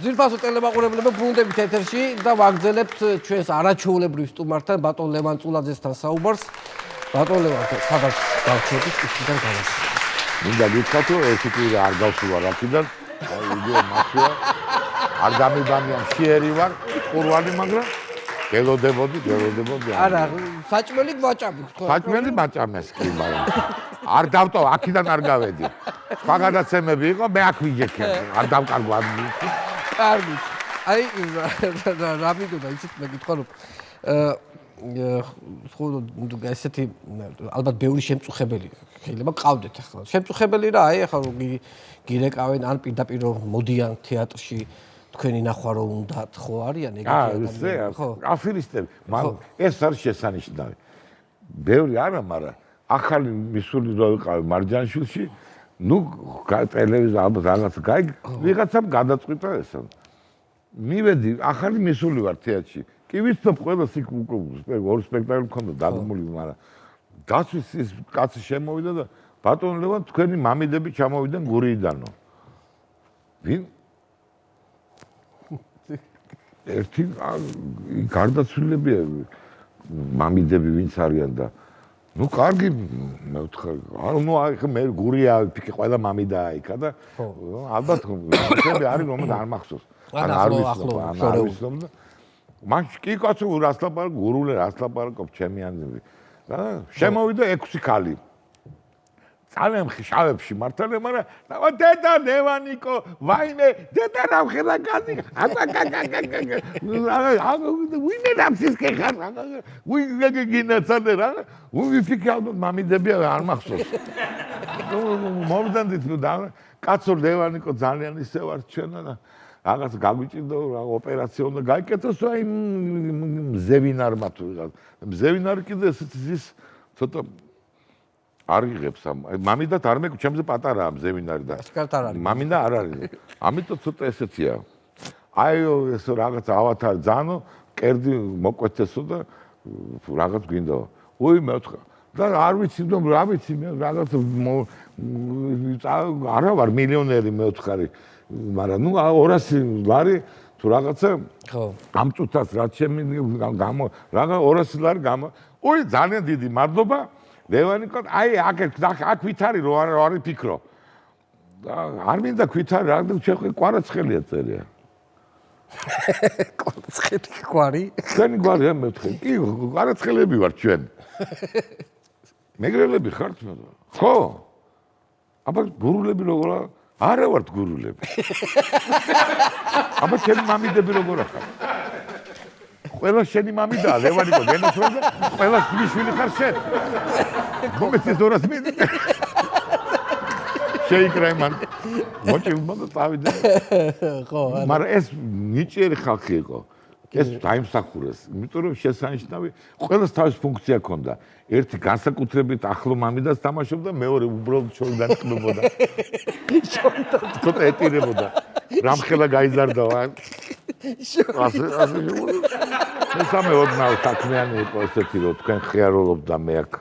ძვირფასო ტელემაყურებლებო ბრუნდებით ეთერში და ვაგრძელებთ ჩვენს არაჩვეულებრივ სტუმართან ბატონ ლევან წულაძესთან საუბარს. ბატონ ლევან, სადაც გავჩერდით იქიდან გავასწრებთ. მინდა გითხრათ, რომ ერთი კვირა არ გავსულა რაკიდან, იდეა მასია. არ გამიბანიან შეერი ვარ, ყურვალი, მაგრამ გელოდებოდი. არა, საჭმელი გვაჭამი ხო? საჭმელი მაჭამეს კი, მაგრამ არ დავტო, აქედან არ გავედი. სხვა გადაცემები იყო, მე აქ ვიჯექე, არ დავკარგო ადგილი. კარგი. აი, რა მიგონდა იცით მე გითხრა რომ ხო ესეთი ალბათ ბევრი შემწუხებელი შეიძლება გყავდეთ ახლა. შემწუხებელი რა, აი ახლა გირეკავენ ან პირდაპირ მოდიან თეატრში თქვენი ნახვა რო უნდათ, ხო არიან ეგეთი ადამიანები, ხო? აფირისტები, მაგრამ ეს არის შესანიშნავი. ბევრი არა, მაგრამ ახალი მისული რო ვიყავი მარჯანიშვილში, ნუ ტელევიზია ალბათ რაღაც ვიღაცამ გადაწყვიტა ესა. მივედი, ახალი მისული ვარ თეატრში. კი ვიცნობ ყველას იქ ორი სპექტაკლი მქონდა დაგმული, მაგრამ დაცვის ის კაცი შემოვიდა და ბატონ ლევან თქვენი მამიდები ჩამოვიდნენ გურიიდანო. ვინ? ერთი გარდაცვლილებია მამიდები ვინც არიან და ნუ კარგი მე ვთქვი ნუ აი მე გურია ფიქი ყველა მამიდაა იქა და ალბათ ჩემი არის რომ არ მახსოვს ან არ ვიცნობ და მან კი კაცო რას ლაპარაკ გურულე რას ლაპარაკობ ჩემი ანდები და შემოვიდა 6 ქალი ძალიან ხშავებში მართალია, მაგრამ დავა დედა ლევანიკო, ვაიმე, დედა რა ხედა კაცი. ვინმე დამსის ხარ? ვინმე გინაცადე რა? ვიფიქრე მამიდები არ მახსოვს. მომდანდით და კაცო ლევანიკო ძალიან ისე ვარ ჩვენა და რაღაც გაგვიჭირდა ოპერაცია უნდა გაიკეთოს აი მზევინარმა თუ რაღაც. მზევინარი კიდე ის ცოტა არიღებს მამიდათ არ მე ჩემზე პატარაა მზევინარი და მამინდა არ არის ამიტომ ცოტა ესეთია აი ეს რაღაც ავათარი ძანო კერდი მოკვეთესო და რაღაც გვინდა ой მე ვთქვა და არ ვიცი რა ვიცი მე რაღაც არა ვარ მილიონერი მე ვთქვი მაგრამ ნუ 200 ლარი თუ რაღაცა ხო ამ წუთას რაც ჩემი გამო რაღაც 200 ლარი გამო ой ძალიან დიდი მადლობა ლევანიკო, აი აქ ვითარი რო არ ვიფიქრო. არ მინდა ვითარი, რა შეხვი კვარაცხელია წერია. კვარაცხელი კვარი? ჩვენი კვარია მე ვთქვი. კი, კვარაცხელები ვარ ჩვენ. მეგრელები ხართ? ხო. აბა გურულები როგორა? არა ვართ გურულები. აბა ჩემი მამიდები როგორა ხარ? ყველა შენი მამიდაა ლევანიკო გენოცხლა და ყველა შვილი ხარ შენ. მომეცეს 200 მინი. შეიკრა მან. მოჭილმა და წავიდა. ხო, არა. მაგრამ ეს ნიჭიერი ხალხი იყო. ეს დაიმსახურეს. იმიტომ რომ შესანიშნავი ყველას თავის ფუნქცია ჰქონდა. ერთი განსაკუთრებით ახლო მამიდას თამაშობდა, მეორე უბრალოდ შორიდან ყნობოდა. შორიდან ცოტა ეტირებოდა. რამხელა გაიზარდა. ასე მესამე ოდნავ საქმიანი იყო ესეთი რომ თქვენ ხიარულობ და მე აქ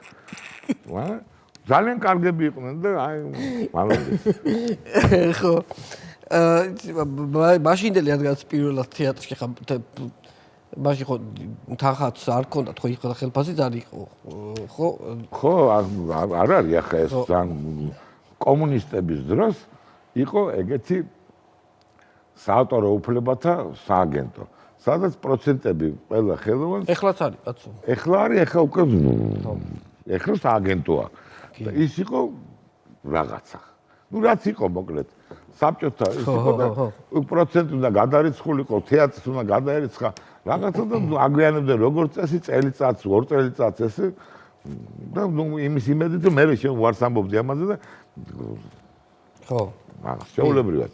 ძალიან კარგები იყვნენ და აი მალოდეს ხო მაშინდელი რადგანაც პირველად თეატრში ხარ მაშინ ხო თახაც არ ქონდათ ხო იხლა ხელფასიც არ იყო ხო ხო არ არის ახლა ეს ძალიან კომუნისტების დროს იყო ეგეთი საავტორო უფლებათა სააგენტო. სადაც პროცენტები ყველა ხელოვანს ეხლაც არის, კაცო. ეხლა არის, ეხლა უკვე ეხლა სააგენტოა. და ის იყო რაღაცა. ნუ რაც იყო მოკლედ. საბჭოთა ის იყო და პროცენტი უნდა გადარიცხულიყო, თეატრს უნდა გადაერიცხა. რაღაცა და აგვიანებდნენ როგორც წესი წელიწადს, 2 წელიწადს ესე და ნუ იმის იმედით რომ მე შენ ვარს ამბობდი ამაზე და ხო, რაღაც შეულებრივად.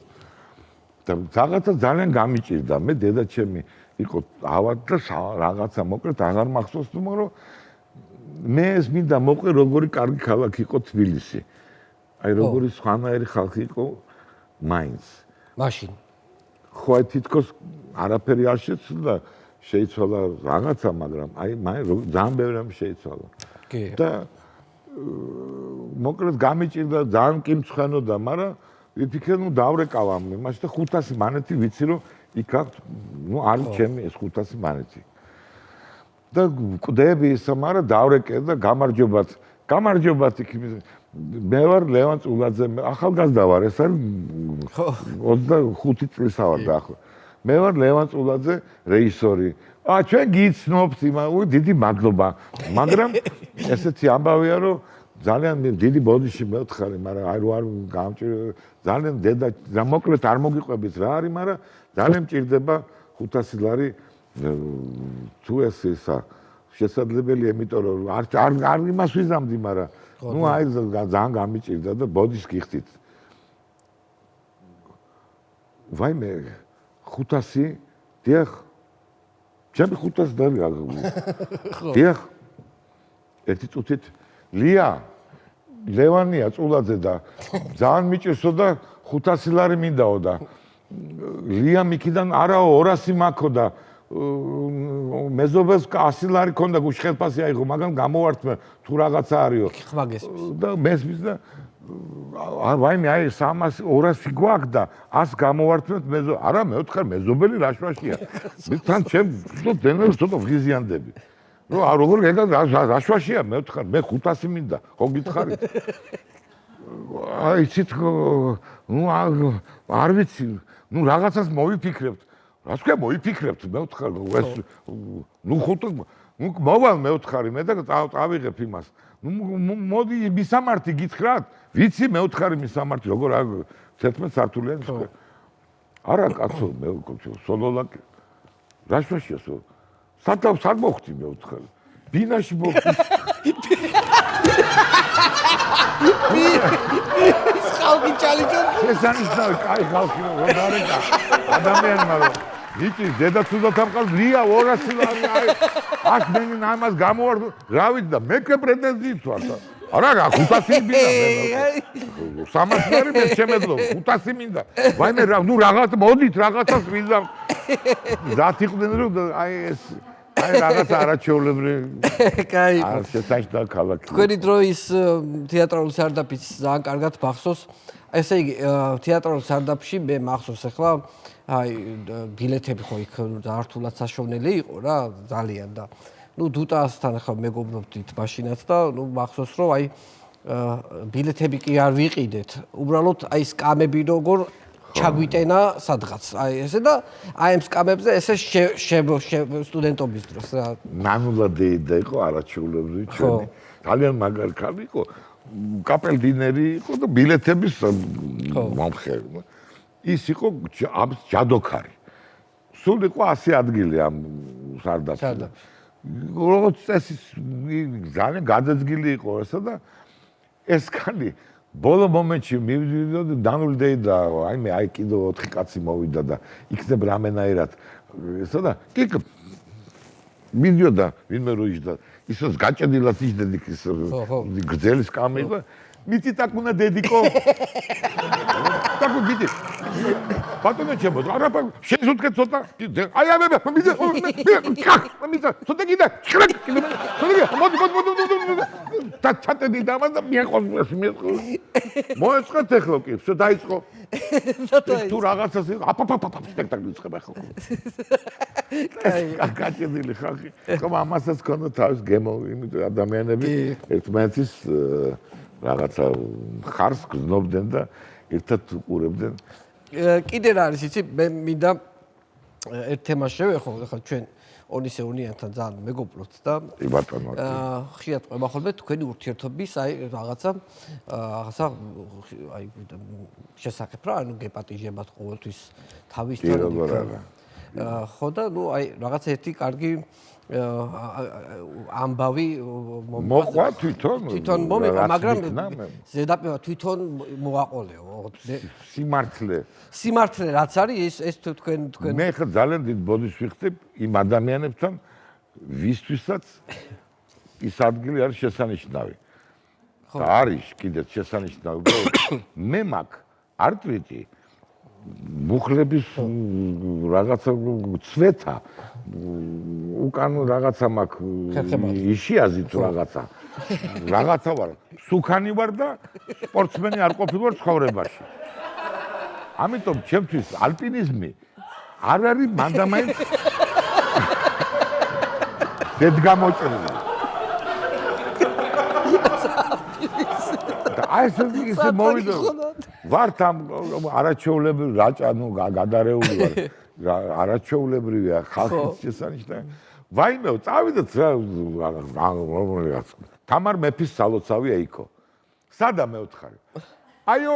და რაღაცა ძალიან გამიჭირდა მე დედა ჩემი იყო ავად და რაღაცა მოკლედ აღარ მახსოვს თუ მაგრამ მე ეს მინდა მოყვე როგორი კარგი ქალაქი იყო თბილისი აი როგორი სხვანაირი ხალხი იყო მაინც მაშინ ხო თითქოს არაფერი არ შეცვლა შეიცვალა რაღაცა მაგრამ აი ძალიან ბევრი რამ შეიცვალა კი და მოკლედ გამიჭირდა ძალიან კი მცხენოდა მაგრამ ვიფიქრე ნუ დავრეკავ ამ იმაში და 500 მანეთი ვიცი რომ იქ აქვს ნუ არის ჩემი ეს 500 მანეთი და კვდები ისა მაგრამ დავრეკე და გამარჯობათ იქ მე ვარ ლევან წულაძე ახალგაზრდა ვარ ეს არის 25 წლის ვარ დაახლოებით მე ვარ ლევან წულაძე რეჟისორი ჩვენ გიცნობთ დიდი მადლობა მაგრამ ესეთი ამბავია რომ ძალიან დიდი ბოდიში მეთხარი მაგრამ აი არ გამჭირდება ძალიან დედა მოკლედ არ მოგიყვებით რა არის მაგრამ ძალიან მჭირდება 500 ლარი თუ ეს ისა შესაძლებელია იმიტომ რომ არ იმას ვიზამდი მაგრამ ნუ აი ძალიან გამიჭირდა და ბოდის გიხდით ვაიმე 500 დიახ ჩემი 500 ლარი დიახ ერთი წუთით ლია ლევანია წულაძე და ძალიან მიჭირსო და 500 ლარი მინდაო და ლია მიქიდან არაო 200 მაქო და მეზობელს 100 ლარი ქონდა გუშხელფასი აიღო მაგრამ გამოვართმე თუ რაღაცა არისო და მესმის და ვაიმე აი 300 200 გვაქვს და 100 გამოვართმეთ მეზო არა მე ვთხარ მეზობელი რაშვაშია თან ჩემ დენერს ცოტა ვღიზიანდები რომ როგორ გეგა რაშვაშია მე ვთხარ მე 500 მინდა ხო გითხარით აი ცით ნუ არ ვიცი ნუ რაღაცას მოვიფიქრებთ რას ქვია მოიფიქრებთ მე ვთხარ ეს ნუ ხუთი ნუ მოვალ მე ვთხარი მე და წავიღებ იმას ნუ მოდი მისამართი გითხრათ ვიცი მე ვთხარი მისამართი როგორ 11 სართულიანი თქვა არა კაცო მე სოლოლაკი რაშვაშია სად მოხდი მე ვთხარი ბინაში მოხდი ის ხალხი ჩალიჯო ესანიშნავი კაი ხალხი რომ დარეკა ადამიანმა რომ იცი დედა თუდად ამყავს ლია 200 ლარი აი აქ მე ამას გამოვარ რა ვიცი და მე კე პრეტენზიით ვარ და არა 500 მინდა მე 300 ლარი მე შემეძლო 500 მინდა ვაიმე რა ნუ რაღაც მოდით რაღაცას ვიზამ დათიყვნენ რომ აი ეს აი რაღაც არაჩვეულებრივი კაი არ შესაძლოა ქალაქი თქვენი დროის თეატრალური სარდაფიც ძალიან კარგად მახსოვს ესე იგი თეატრალურ სარდაფში მე მახსოვს ახლა აი ბილეთები ხო იქ ზართულად საშოვნელი იყო რა ძალიან და ნუ დუტასთან ახლა მეგობრობდით მაშინაც და ნუ მახსოვს რომ აი ბილეთები კი არ ვიყიდეთ უბრალოდ აი სკამები როგორ ჩაგვიტენა სადღაც აი ესე და აი ამ სკამებზე ესე სტუდენტობის დროს რა ნანულადე იყო არაჩვეულებრივი ჩვენი ძალიან მაგარი ქალი იყო კაპელდინერი იყო და ბილეთების მომხები ის იყო ჯადოქარი სულ იყო 100 ადგილი ამ სარდაფში როგორც წესი ძალიან გაძეძგილი იყო ესა და ეს ქალი ბოლო მომენტში მივიდოდა დანულდეი და აი მე აი კიდევ 4 კაცი მოვიდა და იქნებ რამენაირად ესა და კიკ მიდიოდა ვინმე რო იჯდა ისოს გაჭედილად იჯდები ის გრძელი სკამი და მიწი ტაკუნა დედიკო ტაკუ გიდი ბატონო ჩემო არა შეზუთქე ცოტა აი აი მე ცოტა გიდა მოდი ჩატედი და ამას და მიეყოს მოეწყეთ ეხლა კი всё დაიწყო თუ რაღაცას აპაპაპაპ სპექტაკლი ცხება ხო კაკაჭედილი ხალხი ხომ ამასაც ქონდა თავის გემო იმიტომ ადამიანები ერთმანეთის რაღაცა ხარს გზნობდნენ და ერთად უყურებდნენ კიდე რა არის იცი მე მინდა ერთ თემას შევეხო ახლა ჩვენ ონისე უნიანთან ძალიან მეგობრობთ და ბატონო ხშირად ყובה ხოლმე თქვენი ურთიერთობის აი რაღაცა აი შესაძლოა რა ანუ გეპატიჟებათ ყოველთვის თავისთან ხო და ნუ აი რაღაცა ერთი კარგი ამბავი მოყვა თვითონ მომიყვა მაგრამ ზედაპირ თვითონ მოაყოლეო სიმართლე რაც არის ეს თქვენ მე ხა ძალიან დიდ ბოდიშს ვიხდებ იმ ადამიანებთან ვისთვისაც ის ადგილი არის შესანიშნავი და არის კიდეც შესანიშნავი მე მაგ არტვიტი მუხლების რაღაცა ცვეთა უკან რაღაცა მაქვს იშიაზით რაღაცა ვარ სუქანი ვარ და სპორტსმენი არ ყოფილვარ ცხოვრებაში ამიტომ ჩემთვის ალპინიზმი არ არის მანდამაინც ზედგამოჭრილი. და აი ესე მოვიდა. ვართ ამ არაჩვეულებრივი რაჭა, ნუ გადარეული ვარ. არაჩვეულებრივია ხალხის შესანიშნავი. ვაიმეო, წავიდეთ რომელიღაც. თამარ მეფის სალოცავია იქო. სადა მეოთხარი? აიო.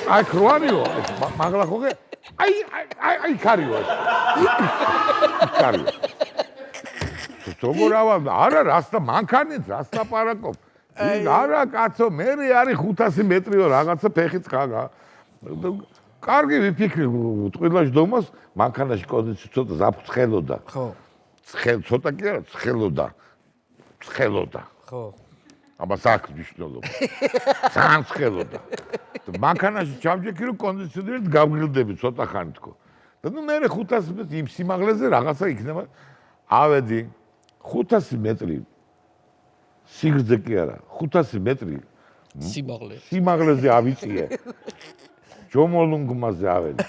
აი ქროანიო, მაგლა ხოხე. აი ქარიო. ქარიო. თოგორავა, არა რასთა მანქანით, რასთა პარაკობ. არა კაცო, მე არის 500 მეტრიო რაღაცა ფეხიც ხაგა. კარგი ვიფიქრე, ტყილას დომას მანქანაში კონდიცია ცოტა ზაფხელოდა. ხო. ცოტა კი არა, ცხელოდა. ხო. ამას აქვს მნიშვნელობა. ძალიან ცხელოდა. მანქანაში ჩამჯექი რომ კონდიციონერით გავგრილდები ცოტა ხანი თქო. და ნუ მე 500 მეტრი იმ სიმაღლეზე რაღაცა იქნება. ავედი 500 მეტრი სიგრძე კი არა, 500 მეტრი სიმაღლეზე ავიწიე. ჯომოლუნგმაზე ავედი.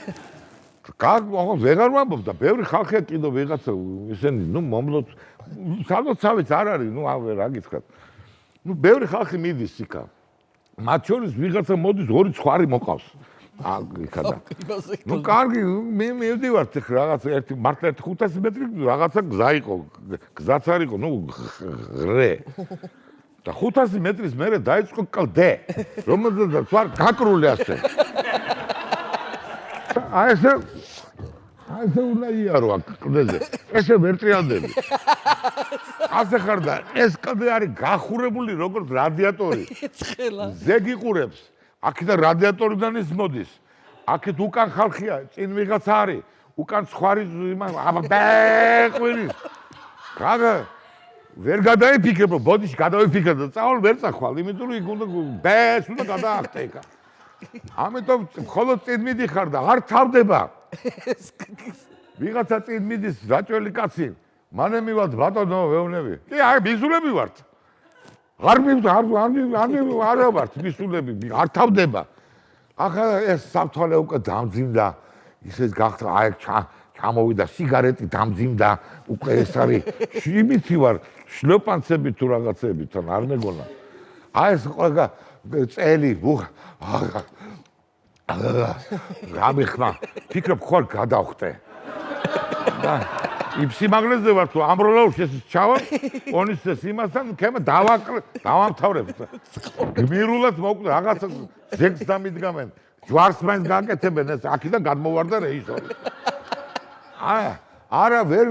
კარგი, ვეღარ ვამბობდა, ბევრი ხალხია კიდევ ვიღაცა ისენი, ნუ მომლოთ, სალოცავიც არ არის, ნუ რა გითხრათ. ნუ ბევრი ხალხი მიდის იქა. მათ შორის ვიღაცა მოდის ორი ცხარი მოყავს. იქადა. ნუ კარგი, მე მივდივართ რაღაცა ერთი მართლა 500 მეტრი რაღაცა გზა იყო, გზაც არ იყო, ნუ ღრე. და 500 მეტრის მერე დაიწყო კლდე, რომელზეც ვარ გაკრული ასე. აი ესე უნდა იარო აქ კლდეზე. ესე ვერ ტრიალდები. ასე ხარ და ეს კლდე არის გახურებული როგორც რადიატორი. ზეგიყურებს. აქედან რადიატორიდან ის მოდის. აქეთ უკან ხალხია, წინ ვიღაცა არის. უკან ცხარი აბა ბეყვირის. გაგა ვერ გადაიფიქრებ, რომ ბოდიში გადავიფიქრებ და წავალ ვერ წახვალ, იმიტომ რომ იქ უნდა ბეს უნდა გადაახტე იქა. ამიტომ მხოლოდ წინ მიდიხარ და არ თავდება. ვიღაცა წინ მიდის რაჭველი კაცი, მანე მივალთ ბატონო ვეუნები. კი, აი მისულები ვართ. არ ვართ მისულები, არ თავდება. ახლა ეს საფთვალე უკვე დამძიმდა, ისეთ გახდა, აი ჩამოვიდა სიგარეტი დამძიმდა, უკვე ეს არის იმითი ვარ, შლოპანცები თუ რაღაცები თან არ მეგონა. აი ეს ყველა წელი გამიხმა, ფიქრობ ხوار გადავხტე. და იმ სიმაღლეზე ვარ თუ ამროლაურში ეს ჩავალ, ონის იმასთან ქემა დავამთავრებ. გმირულად მოკვდა რაღაცა ზეგს დამიდგამენ. ჯვარს მაინც გაკეთებენ ეს აქედან გადმოვარდა რეჟისორი. არა ვერ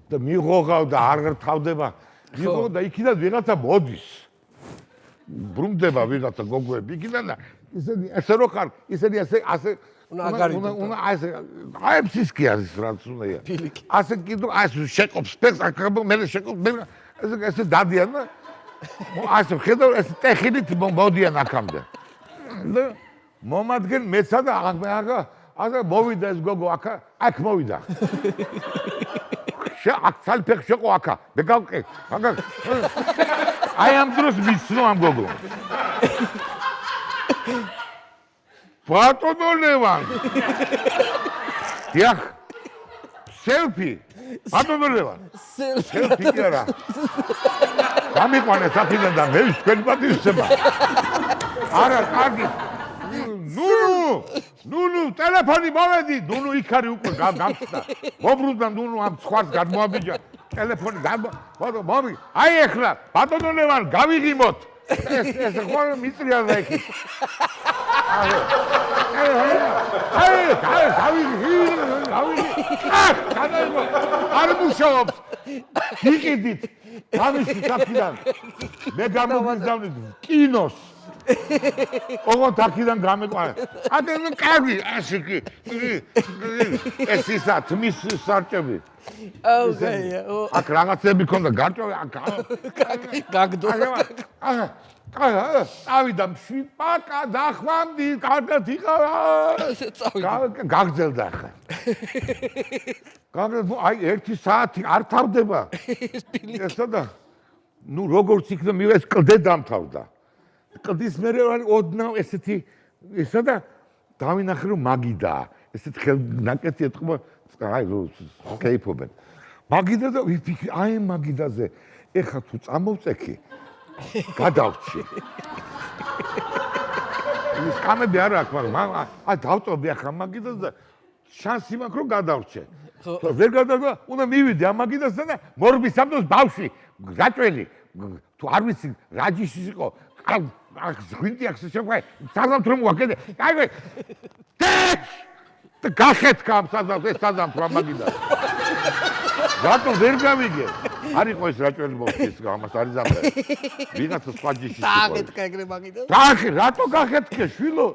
და მიღოღავ და არ თავდება. მიღო და იქიდან ვიღაცა მოდის. ბრუნდება ვიღაცა გოგოები იქიდან და ისინი ესე რო ხარ, ისინი ასე უნდა აი ფსისკი არის რაც უნდაია. ასე კიდევ ასე შეყობს ფეხს, მე შეყობს, ესე დადიან და ასე ხედავ ეს ტექნით მოდიან აქამდე. და მომადგენ მეცა და ასე მოვიდა ეს გოგო აქ მოვიდა. აქ ცალფეხ შეყო აქა. მე გავყე. აი ამ დროს მიცნო ამ გოგო. ბატონო ლევან. დიახ. სელფი. ბატონო ლევან. სელფი კი არა. გამიყვანე საფიდან და მე თქვენ პატივისცემა. არა, კარგი. ნუნუ, ტელეფონი მოვედი. ნუნუ იქ არის უკვე გამხსნა. მობრუნდა ნუნუ ამ ცხარს გადმოაბიჯა. ტელეფონი მომი. აი ეხლა ბატონო ლევან გავიღიმოთ. ეს ხო მიწრია და იქ. არ მუშაობს. იყიდით. გამიში საფიდან. მე გამოგიზავნით კინოს. ოღონდ აქედან გამეყვანა. აკეთე კარგი, ასე კი. ეს ისა თმის სარჭები. აქ რაღაცები ქონდა გარჭვე, გაგდო. წავიდა მშვიდ-პაკა, დახვამდი, კარგად იყავა. გაგძელდა ახლა. აი 1 საათი არ თავდება. ესა და ნუ როგორც იქნა მივეს კლდე დამთავრდა. კლდის მერე არის ოდნავ ესეთი ესა და დავინახე რომ მაგიდაა. ესეთ ხელნაკეთი ეთყობა, აი კეიფობენ. მაგიდა და ვიფიქრე, აი მაგიდაზე ეხა თუ წამოვწექი, გადავრჩი. ის კამები არ აქვს, მაგრამ აი დავწობი ახლა მაგიდას და შანსი მაქვს რომ გადავრჩე. ვერ გადავა, უნდა მივიდე ამ მაგიდასთან და მორბის სამდოს ბავშვი, რაჭველი, თუ არ ვიცი რა ჯიშის იყო, ღვინტი აქვს შეგვაი, საზამთრო მოაკეთე. აი და გახეთქა ამ საზამთრო, ეს საზამთრო ამ მაგიდას. რატო ვერ გავიგე? არ იყო ეს რაჭველი მოვხის, ამას არის ზამთრა. ვიღაცა სხვა ჯიშის იყო. დაახეთქა ეგრე მაგიდა. რატო გახეთქე შვილო?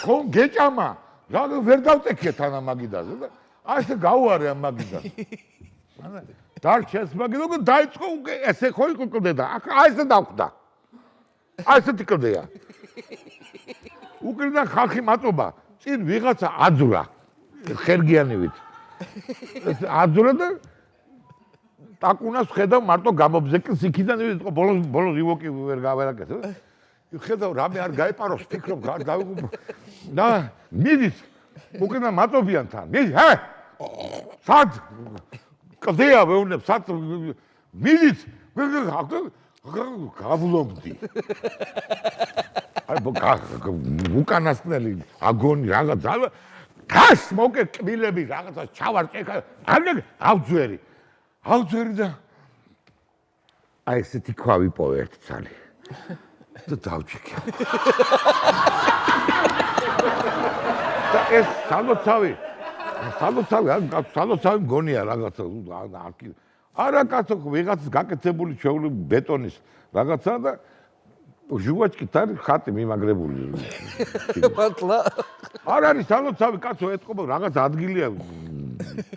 ხომ გეჭამა? რა ვერ დავტექეთ ამ მაგიდაზე და აი ესე გავუარე ამ მაგიდას. დარჩეს მაგიდა და დაიწყო ესე ხო იყო კლდედა. აი ესე დავხვდა. აი ესეთი კლდეა. უკრიდან ხალხი მაწობა. წინ ვიღაცა აძვრა ხერგიანივით. აძვრა და ტაკუნას ხედავ მარტო გამობზეკს იქიდან იყო ბოლოს ივოკი ვერ გავერაკეთე. ხედავ რამე არ გაეპაროს ფიქრობ დავიღო და მიდის უკრიდან მაწობიან თან. მიდი ჰე სად კლდეა ვეუნებ სად მიდის გავლობდი. აი უკანასკნელი აგონი რაღაცა გას მოკე კბილები რაღაცა ჩავარჭე ავძვერი და აი ესეთი ქვავი პოვე ერთი ცალი და დავჭიქე და ეს სალოცავი მგონია რაღაცა არა კაცო ვიღაც გაკეთებული ჩვეული ბეტონის რაღაცა და ჟუვაჭკით არის ხატი მიმაგრებული. მართლა არ არის სალოცავი კაცო ეთყობა რაღაც ადგილია.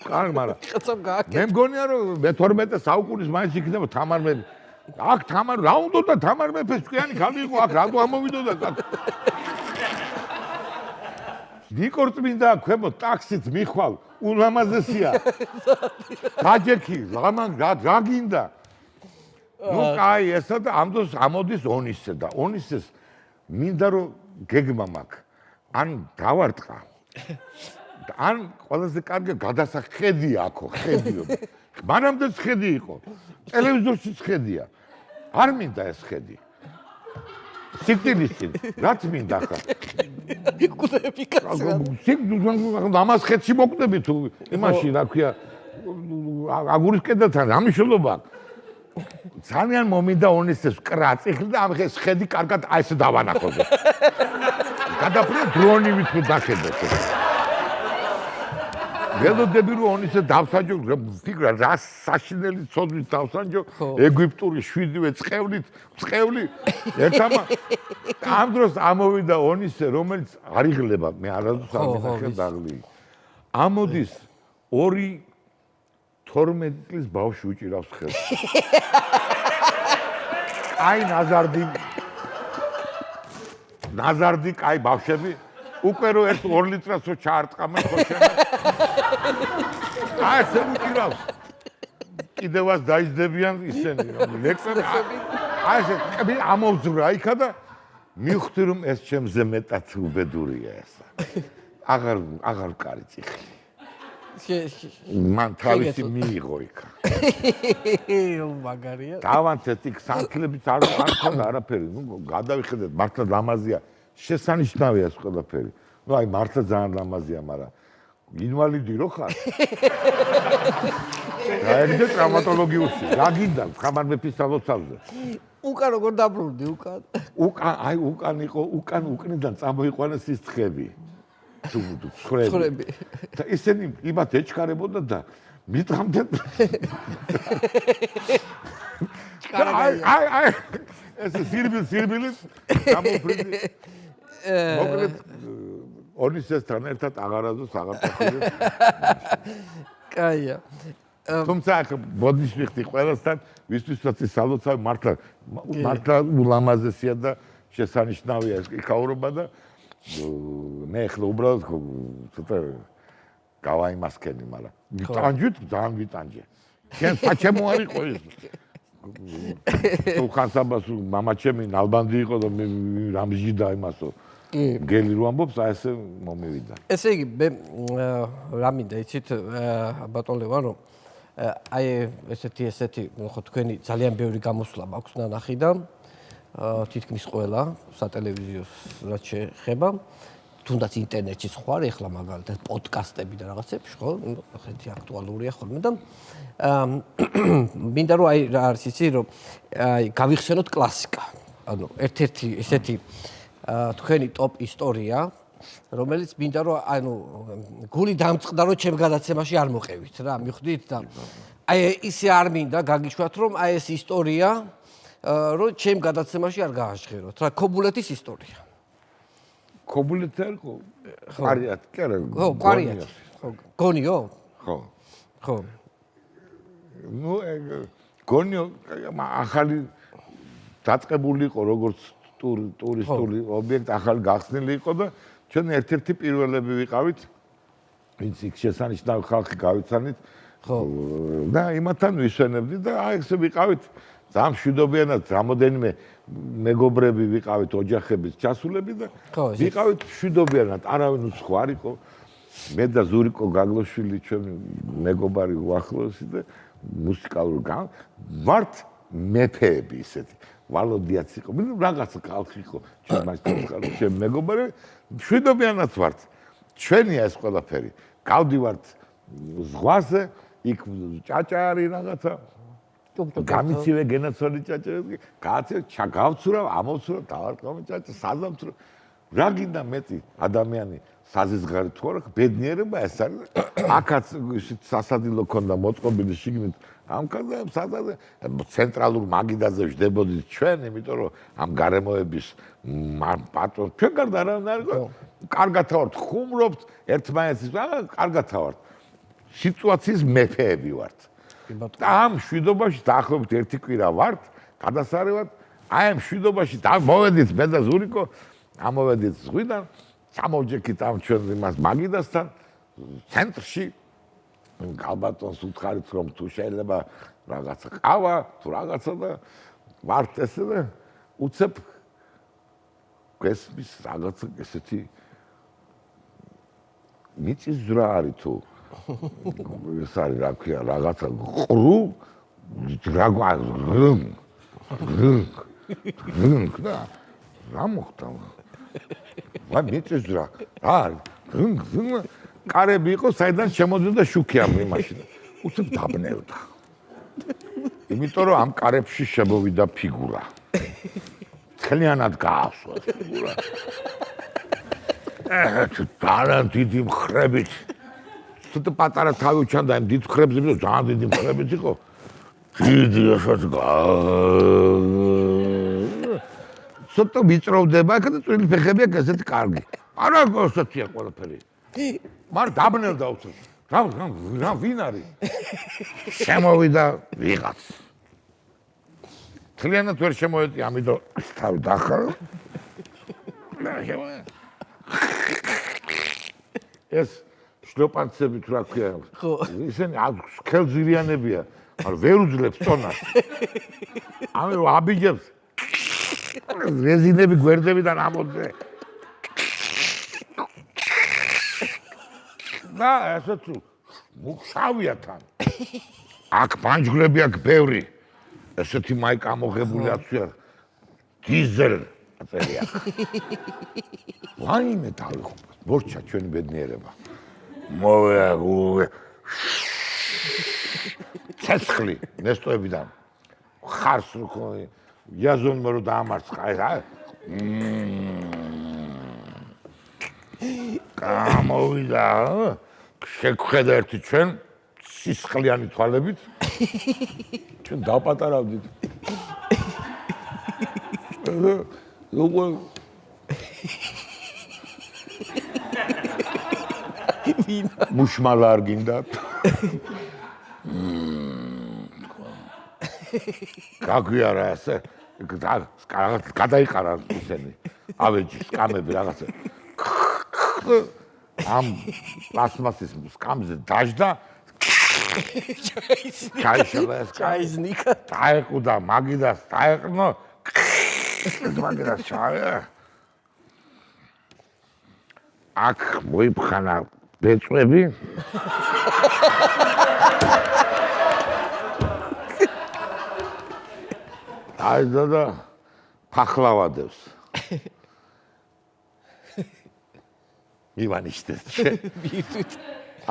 კარ მაგრამ კაცამ გააკეთა. მე მგონია რომ მე-12 საუკუნის მაინც იქნება თამარ მეფე. აქ თამარ რა უნდა და თამარ მეფეს ჭკვიანი ხალხი იყო აქ რატო ამოვიდოდა კაცო. ნიკორწმინდა ქვემო ტაქსით მიხვალ ულამაზესია. გაჯექი რა გინდა? ნუ კაი ესა და ამდოს ამოდის ონისე და ონისეს მინდა რომ გეგმა მაქვს. ან დავარტყა. ან ყველაზე კარგი გადასახედია აქო, ხედიო. მანამდეც ხედი იყო. ტელევიზორშიც ხედია. არ მინდა ეს ხედი. სიკტილის წინ, რაც მინდა ხა. მიგკვდები კაცო. ამას ხედში მოკვდები თუ იმაში რა ქვია აგურის კედელთან რა მნიშვნელობა აქვს? ძალიან მომინდა ონისეს კრა წიხლი და ამ ხეს ხედი კარგად აი ესე დავანახოზე. გადაფრე დრონივით თუ დახედოთ. ველოდები რომ ონისე დავსაჯო ფიქრა რა საშინელი ცოდვით დავსაჯო ეგვიპტური 7-ვე წყევლი ერთამა ამ დროს ამოვიდა ონისე რომელიც არ იღლება მე არასდროს არ მინახე დაღლი. ამოდის 12 წლის ბავშვი უჭირავს ხელს. აი ნაზარდი კაი ბავშვები უკვე რო 1-2 ლიტრას რო ჩაარტყამენ ხო შენა. აი ეს უჭირავს. კიდევაც დაიძდებიან ისინი ლექსები. აი ეს კები ამოვძვრა იქა და მივხვდი რომ ეს ჩემზე მეტად უბედურია ესა. აღარ ვკარი წიხლი. მან თავისი მიიღო იქა. მაგარია. დავანთეთ იქ სანთლებით არ ხონდა არაფერი. ნუ გადავიხედეთ მართლა ლამაზია. შესანიშნავია ეს ყველაფერი. ნუ აი მართლა ძალიან ლამაზია, მაგრამ ინვალიდი რო ხარ? გაიგე ტრამატოლოგიურში. რა გინდა ხამარ მეფის სალოცავზე? უკან როგორ დაბრუნდი უკან? უკან იყო, უკნიდან წამოიყვანეს ის თხები. თუ ცხვრები. და ისინი იმათ ეჩქარებოდა და მიტყამდნენ. აი ეს სირბილი გამოფრინდი. მოკლედ ონისესთან ერთად აღარაზოს აღარ. კაია. თუმცა ბოდიშვიხტი ყველასთან ვისთვისაც ის სალოცავი მართლა ულამაზესია და შესანიშნავია ეს იქაურობა და მე ახლა უბრალოდ ცოტა გავაიმასქენი, მაგრამ ვიტანჯვით ძალიან ვიტანჯე. შენ საჩემო არ იყო ეს. თუ ხანსაბას მამაჩემი ნალბანდი იყო და მე რამჟიდა იმასო. გელი რო ამბობს, აი ესე მომივიდა. ესე იგი, მე რა მინდა, იცით, ბატონ ლევან, რომ აი ესეთი ხო თქვენი ძალიან ბევრი გამოსვლა მაქვს ნანახი და თითქმის ყველა სატელევიზიო რაც შეეხება, თუნდაც ინტერნეტში სხვა ეხლა მაგალითად პოდკასტები და რაღაცები, ხო? ხეთი აქტუალურია ხოლმე და მინდა რომ აი რა არის იცი, რომ აი გავიხსენოთ კლასიკა. ანუ ერთ-ერთი ესეთი თქვენი ტოპ ისტორია, რომელიც მინდა რომ ანუ გული დამწყდა რომ ჩემ გადაცემაში არ მოყევით რა, მიხვდით და აი ისე არ მინდა გაგიშვათ რომ აი ეს ისტორია რომ ჩემ გადაცემაში არ გააჟღეროთ რა, ქობულეთის ისტორია. ქობულეთი არ ხო? ყარიათ, კი არა. ხო, ყარიათ. ხო, გონიო? ხო. ხო. ნუ გონიო ახალი დაწყებული იყო როგორც ტურისტული ობიექტი, ახალი გახსნილი იყო და ჩვენ ერთ-ერთი პირველები ვიყავით, ვინც იქ შესანიშნავი ხალხი გავიცანით. ხო. და იმათთან ვისვენებდით და აი ესე ვიყავით ძალიან მშვიდობიანად, რამოდენიმე მეგობრები ვიყავით, ოჯახების ჩასულები და ვიყავით მშვიდობიანად, არავინ უცხო არ იყო. მე და ზურიკო გაგლოშვილი ჩვენი მეგობარი უახლოესი და მუსიკალური ვართ მეფეები ისეთი. ვალოდიაც იყო, რაღაც ხალხი იყო, ჩვენ მეგობარი, მშვიდობიანად ვართ. ჩვენია ეს ყველაფერი. გავდივართ ზღვაზე, იქ ჭაჭა არის რაღაცა. გამიცივე გენაცვალი ჭაჭა, გააცე, გავცურავ, ამოვცურავ, დავარყავ ჭაჭა, საზამთრო. რა გინდა მეტი ადამიანი საზისგარი თუ არა, ბედნიერება ეს არის. აქაც ისეთ სასადილო ქონდა მოწყობილი შიგნით. ამ კაცებს სადაზე ცენტრალურ მაგიდაზე ვждებოდით ჩვენ, იმიტომ რომ ამ გარემოების პატრონ ჩვენ გარდა არავინ არ იყო. კარგად ვართ, ხუმრობთ ერთმანეთის, კარგად ვართ. სიტუაციის მეფეები ვართ. და ამ მშვიდობაში დაახლოებით ერთი კვირა ვართ, გადასარევად, აი ამ მშვიდობაში მოვედით მე და ზურიკო, ამოვედით ზღვიდან, სამოვჯექით ამ ჩვენ იმას მაგიდასთან, ცენტრში გალბატონს უთხარით რომ თუ შეიძლება რაღაცა ყავა თუ რაღაცა და ვართ ესე და უცებ გესმის რაღაცა ესეთი მიწის ზრა არის თუ ეს არის რა ქვია რაღაცა ყრუ რა რა მოხდა ვა მიწის ზრა არის კარები იყო, საიდან შემოდიოდა შუქი ამ იმაში. უცებ დაბნევდა. იმიტომ რომ ამ კარებში შემოვიდა ფიგურა. ძალიან გაასვა ფიგურა. ძალიან დიდი მხრებით. ცოტა პატარა თავი უჩანდა იმ დიდ მხრებზე, მაგრამ ძალიან დიდი მხრებით იყო. დიდი ასած ცოტა ვიწროვდება, აქ და წვრილი ფეხები აქვს ესეთი კარგი. არა გასაცია ყველაფერი. მარ დაბნევდა უცებ. რა ვინ არის? შემოვიდა ვიღაც. თლიანად ვერ შემოვედი, ამიტომ თავი დახარო. ეს შლოპანცები თუ რა ქვია? ხო. ისინი სქელძირიანებია, მაგრამ ვერ უძლებს წონას. ამიტომ აბიჯებს. რეზინები გვერდებიდან ამოძე. და ასე თუ მუხშავია თან. აქ პანჯგლები აქ ბევრი. ესეთი მაიკა ამოღებული აცვია. დიზელ აწერია. ვაიმე დავიხო. მორჩა ჩვენი ბედნიერება. მოვეაგულე. ცეცხლი ნესტოებიდან. ხარს რო ხოი. იაზონმა რო დაამარცხა ეს აი. გამოვიდა, შეგხედა ერთი ჩვენ სისხლიანი თვალებით. ჩვენ დავპატარავდით. მუშმალა არ გინდათ? გაგვიარა ესე, გადაიყარა ისინი. ავეჯი, სკამები რაღაცა. ამ პლასმასის სკამზე დაждდა. ჩაიზნიკა. დაეყუდა მაგიდას, დაეყნო. მაგიდას ჩაე. აქ მოიფხანა ბეწვები. აიძა და ფახლავადებს. მივანიშნეთ. მივით.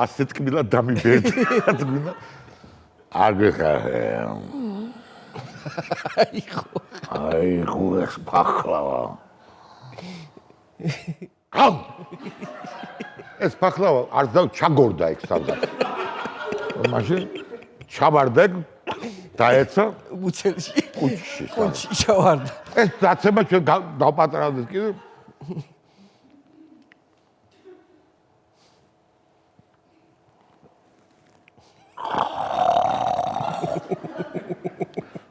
ასეთ კბილად დამიბერდი. აგეხა. აიხო ეს ფახლავა. ამ ეს ფახლავა არ ჩაგორდა იქ სადღაც. მაშინ ჩავარდა დაეცა უცელში. კუჩში. კუჩში ჩავარდა. ეს დაცემა ჩვენ დავპატრავდით კიდე.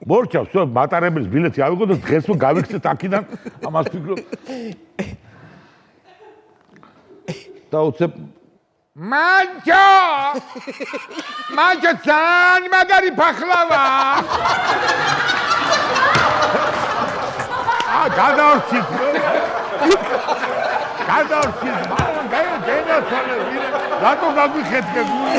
მორჩავს, ვთქვი, მატარებლის ბილეთი ავიღო და დღეს გავიქცეთ აქედან, ამას ფიქრობ. და უცებ მანჯო! მანჯო ძალიან მაგარი ფახლავა! გადავრჩით. გადავრჩით. მაგრამ გაიძენაცვალე, რატო გაგვიხეთკე გული?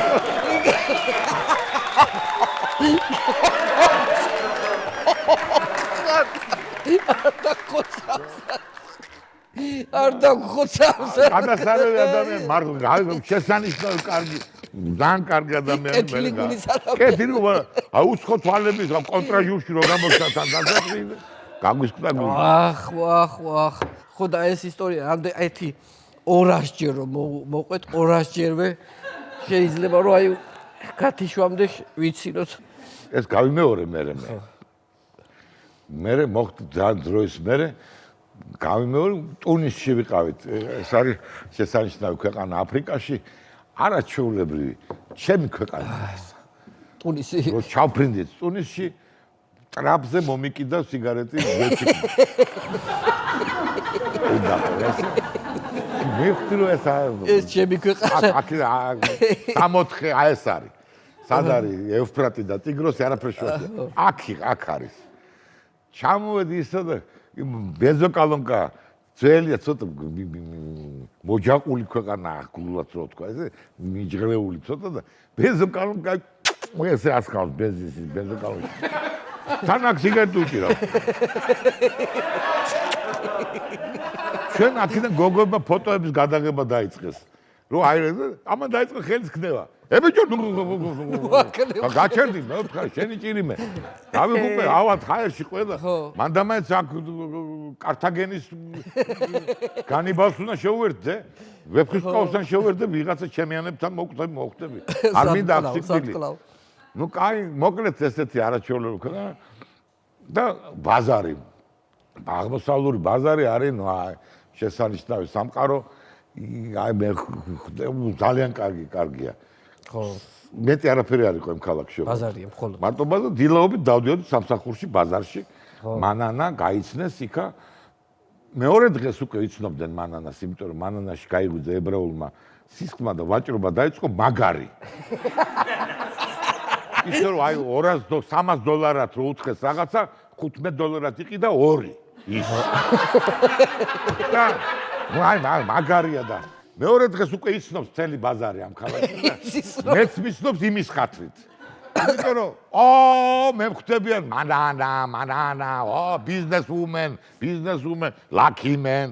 არ დაგხოცავს. გადასარევი ადამიანი, მაგრამ შესანიშნავი კარგი, ძალიან კარგი ადამიანი მე. კეთილი გულა. აუცხო თვალების კონტრაჟურში რო გამოსთან დასაწყილი. გაგვისკდა გული. ვახ. ხო და ეს ისტორია ამდენ ერთი 200-ჯერ რომ მოყვეთ 200-ჯერვე შეიძლება რომ აი გათიშვამდე ვიცინოთ. ეს გავიმეორე მე. მე მოხდა ძალიან დროის მერე გავიმეორე ტუნისში ვიყავით. ეს არის შესანიშნავი ქვეყანა აფრიკაში, არაჩვეულებრივი. ჩემი ქვეყანა ეს. ტუნისი. რო ჩავფრინდით ტუნისში, ტრაპზე მომიკიდა სიგარეტი ვეჩი. ეს ჩემი ქვეყანა. სამოთხე ეს არის. სად არის ევფრატი და ტიგროსი არაფერს შორს. აქ არის. ჩამოვედი ისე და ბენზოკალონკა ძველია ცოტა მოჯაყული ქვეყანაა გულად რო თქვა ესე მიჯღრეული ცოტა და ბენზოკალონკა ესე ასხავს ბენზოკალონკა თანაკ სიგარეტი უჭირა ჩვენ აქედან გოგოებმა ფოტოების გადაღება დაიწყეს რო აი ამან დაიწყო ხელის ქნება ებიჭო გაჩერდი მე ვთქვა შენი ჭირიმე გავიღუპე ავად ხაერში ყველა მანდამაინც აქ კართაგენის განიბალს უნდა შევვერდე ვეფხისტყაოსთან შევვერდე ვიღაცა ჩემიანებთან მოხდები არ მინდა აფსიკვდილი ნუ კაი მოკლედ ესეთი არაჩვეულებრივი ქონა და ბაზარი აღმოსავლური ბაზარი არის ნუ შესანიშნავი სამყარო აი მე ძალიან კარგია ხო მეტი არაფერი არ იყო იმ ქალაქში ბაზარია მხოლოდ მარტო ბაზა დილაობით დავდიოდი სამსახურში ბაზარში მანანა გაიცნეს იქა მეორე დღეს უკვე იცნობდნენ მანანას იმიტომ რომ მანანაში გაიგვიძა ებრაულმა სისხლმა და ვაჭრობა დაიწყო მაგარი ისე რომ აი 200 $300 რო უთხეს რაღაცა $15 იყი და 2 ის და აი მაგარია და მეორე დღეს უკვე იცნობს მთელი ბაზარი ამ ქალაქში და მეც მიცნობს იმის ხათრით. იმიტომ რომ მე ვხვდებიან მანანა, ბიზნესვუმენ, ლაქიმენ,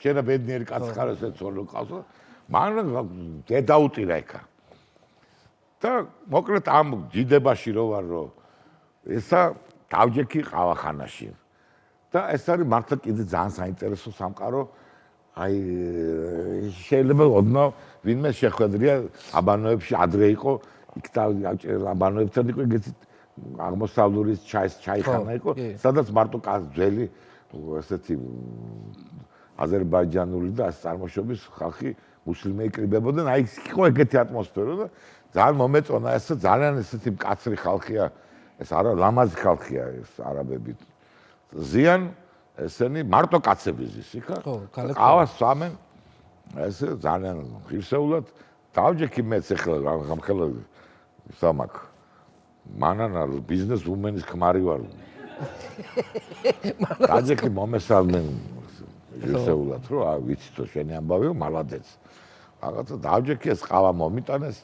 შენა ბედნიერი კაცი ხარ ესე ცოლო ყავს. მან დედაუტირა იქა. და მოკლედ ამ ჯიდებაში რო ვარ რომ ესა დავჯექი ყავახანაში. და ეს არის მართლა კიდე ძალიან საინტერესო სამყარო. აი შეიძლება ოდნავ ვინმე შეხვედრია აბანოებში ადრე იყო იქ აბანოებთან იყო ეგეთი აღმოსავლურის ჩაიხანა იყო სადაც მარტო ძველი ესეთი აზერბაიჯანული და წარმოშობის ხალხი მუსლიმები იკრიბებოდნენ აი იყო ეგეთი ატმოსფერო და ძალიან მომეწონა ეს ძალიან ესეთი მკაცრი ხალხია ეს არა ლამაზი ხალხია ეს არაბები ზიან ესენი მარტო კაცები ზის იქა ყავას სამენ ესე ძალიან ღირსეულად დავჯექი მეც ახლა გამხელა სამაკ მანანა ბიზნესვუმენის ხმარი ვარ დაჯექი მომესალმენ ჟესეულად რომ ვიცით რომ შენი ამბავიო მალადეც რაღაცა დავჯექი ეს ყავა მომიტანეს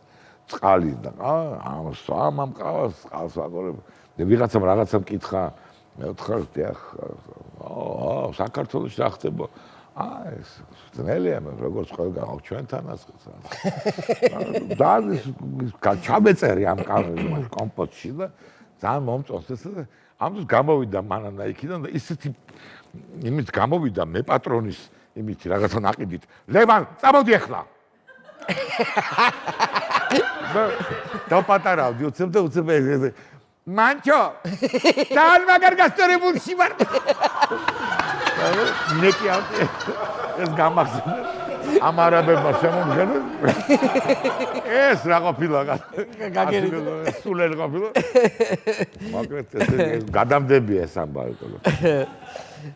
წყალი და ამ ყავას ყავს აგორებ და ვიღაცამ რაღაცამ კითხა მე ვთქარ დიახ საქართველოს რა ხდება ეს ძნელია მე როგორც ყველგან აუ ჩვენთანაც და ჩამეწერი ამ კომპოტში და ძალიან მომწონს ეს და ამას გამოვიდა მანანა იქიდან და ისეთი იმით გამოვიდა მე პატრონის იმით რაღაცა ნაყიდით ლევან წამოდი ახლა და პატარავდი უცებ მანჩო ძალიან მაგარ გასწორებულში ვარ ნეკი ეს გამახსენე ამ არაბებმა შემომგენო ეს რა ყოფილა გაგერიდო სულელი ყოფილა მაგრამ ეს გადამდებია ეს ამბავი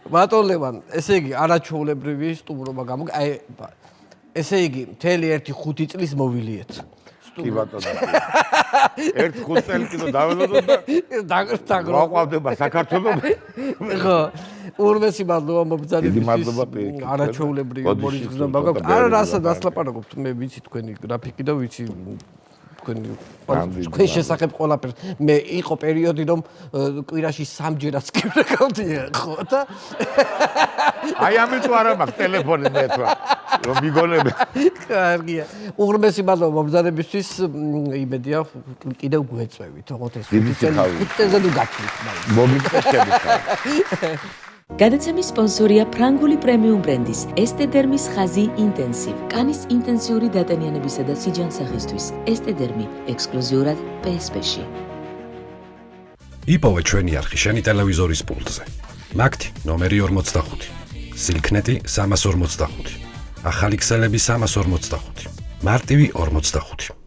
ბატონ ლევან ესე იგი არაჩვეულებრივი სტუმრობა აი ესე იგი მთელი 1-5 წლის მოვილიეთ კი ბატონო 1-5 წელი კიდე დაველოდო და დაგვაყვავდება საქართველოს ხო ურმესი მადლობა მობრძანებისთვის არაჩვეულებრივი მორიგზნობა გაქვთ არა რასაც ლაპარაკობთ მე ვიცი თქვენი გრაფიკი და ვიცი თქვენ შესახებ ყველაფერს მე იყო პერიოდი რომ კვირაში 3-ჯერაც გიყავდია ხო და აი ამიტომ არა მაქვს ტელეფონი მე თქვა რომ მიგონები კარგია უღრმესი მადლობა მობრძანებისთვის იმედია კიდევ გვეწევით ოღონდ ეს 5 წელზე ნუ გაჩვით მოგიწევით გადაცემის სპონსორია ფრანგული პრემიუმ ბრენდის ესტედერმის ხაზი ინტენსივ კანის ინტენსიური დატანიანებისა და სიჯანსაღისთვის ესტედერმი ექსკლუზიურად PSP-ში იპოვე ჩვენი არხი შენი ტელევიზორის პულტზე მაგთი ნომერი 45 სილქნეტი 345 ახალი ქსელები 345 მარტივი 45